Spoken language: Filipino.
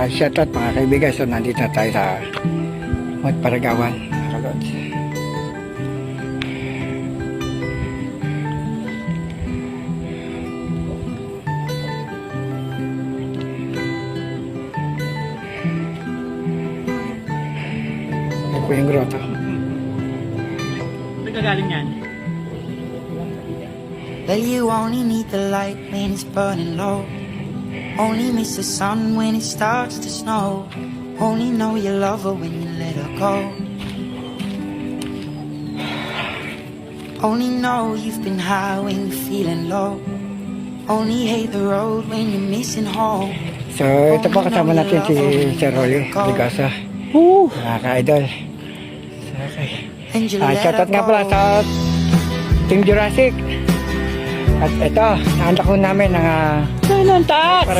shoutout mga kaibigan. So nandito na tayo sa Paragawan, mga lods. Ito po yung grotto. Nagagaling yan. Well, you only need the light when it's burning low. Only miss the sun when it starts to snow. Only know you love her when you let her go. Only know you've been high when you're feeling low. Only hate the road when you're missing home. So ito po kasama natin si Sir Rolly Ligasa. Mga ka-idol. Okay. And you let her Shoutout nga go. pala sa Team Jurassic. At ito, nahandak ko namin ng nanantak.